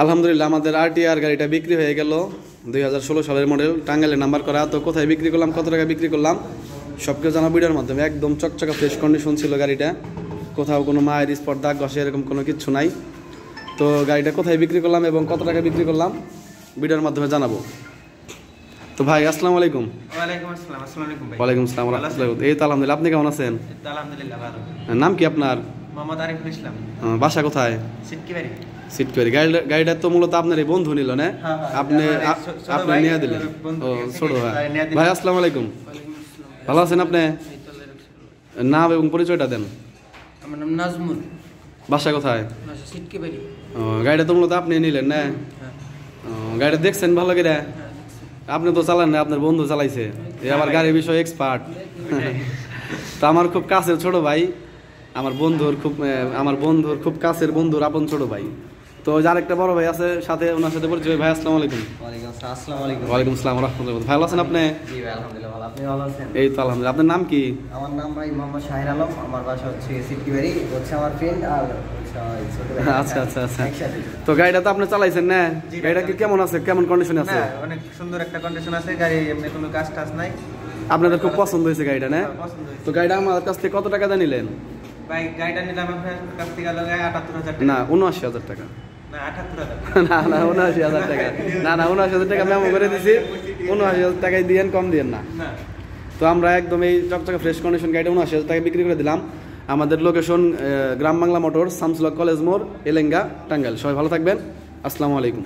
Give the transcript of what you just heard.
আলহামদুলিল্লাহ আমাদের আরটিআর গাড়িটা বিক্রি হয়ে গেল 2016 সালের মডেল, টাঙ্গাইলে নাম্বার করা। তো কোথায় বিক্রি করলাম, কত টাকা বিক্রি করলাম সব কিছু জানা ভিডিওর মাধ্যমে। একদম চকচকা ফ্রেশ কন্ডিশন ছিল গাড়িটা, কোথাও কোনো মায়ের স্পট দাগ ঘষে এরকম কোনো কিছু নাই। তো গাড়িটা কোথায় বিক্রি করলাম এবং কত টাকা বিক্রি করলাম ভিডিওর মাধ্যমে জানাবো। তো ভাই আসসালামু আলাইকুম। ওয়ালাইকুম আসসালাম। আসসালামু আলাইকুম ভাই। ওয়ালাইকুম আসসালাম ওয়া রাহমাতুল্লাহ। এই তো আলহামদুলিল্লাহ, আপনি কেমন আছেন? আলহামদুলিল্লাহ ভালো। নাম কি আপনার? মোহাম্মদ আরিফুল ইসলাম। বাসা কোথায়? সিটকিবাড়ি। সিটকিবাড়ি। গাড়িটা তো মূলত আপনার এই বন্ধু নিল না? আপনি নিয়ে দিলেন? ও ছোট ভাই। ভাই আসসালামু আলাইকুম। ভালো আছেন আপনি? নাম এবং পরিচয়টা দেন। আমার নাম নাজমুল। বাসা কোথায়? বাসা সিটকিবাড়ি। ও গাড়িটা তো মূলত আপনি নিলেন না? গাড়িটা দেখছেন ভালো করে? আপনি তো চালান না, আপনার বন্ধু চালাইছে, আবার গাড়ির বিষয়ে এক্সপার্ট। তো আমার খুব কাছের ছোট ভাই, আমার বন্ধুর খুব কাছের বন্ধুর আপন ছোট ভাই। তো যার একটা বড় ভাই আছে সাথে, ওনার সাথে পরিচয়। ভাই আসসালামু আলাইকুম। ওয়ালাইকুম আসসালাম ওয়া রাহমাতুল্লাহ। ভালো আছেন আপনি? জি ভাই আলহামদুলিল্লাহ ভালো। আপনি ভালো আছেন? এই তো আলহামদুলিল্লাহ। আপনার নাম কি? আমার নাম ভাই মোহাম্মদ শাহির আলম। আমার বাসা হচ্ছে সিটকিবাড়ি, হচ্ছে আমার ফ্রেন্ড আর আচ্ছা আচ্ছা আচ্ছা। তো গাড়িটা তো আপনি চালাইছেন না? গাড়িটা কি কেমন আছে, কেমন কন্ডিশনে আছে? অনেক সুন্দর একটা কন্ডিশন আছে গাড়ি, এমনি কোনো কাজ টাজ নাই। আপনাদের খুব পছন্দ হয়েছে গাড়িটা না? তো গাড়িটা আমার কাছ থেকে কত টাকা দিয়ে নিলেন? ভাই গাড়িটা নিলাম আপনার কাছ থেকে ৭৮,০০০ টাকা। না ৭৯,০০০ টাকা। না ৭৮,০০০। না ৭৯,০০০ টাকা। না ৭৯,০০০ টাকা মেমো করে দিছি। ৭৯,০০০ টাকায় দিয়েন, কম দিয়েন না। তো আমরা একদম এই চকচকে ফ্রেশ কন্ডিশন গাড়িটা ৭৯,০০০ টাকা বিক্রি করে দিলাম। আমাদের লোকেশন গ্রাম বাংলা মোটর, শামসুল হক কলেজ মোড়, এলেঙ্গা, টাঙ্গাইল। সবাই ভালো থাকবেন। আসসালামু আলাইকুম।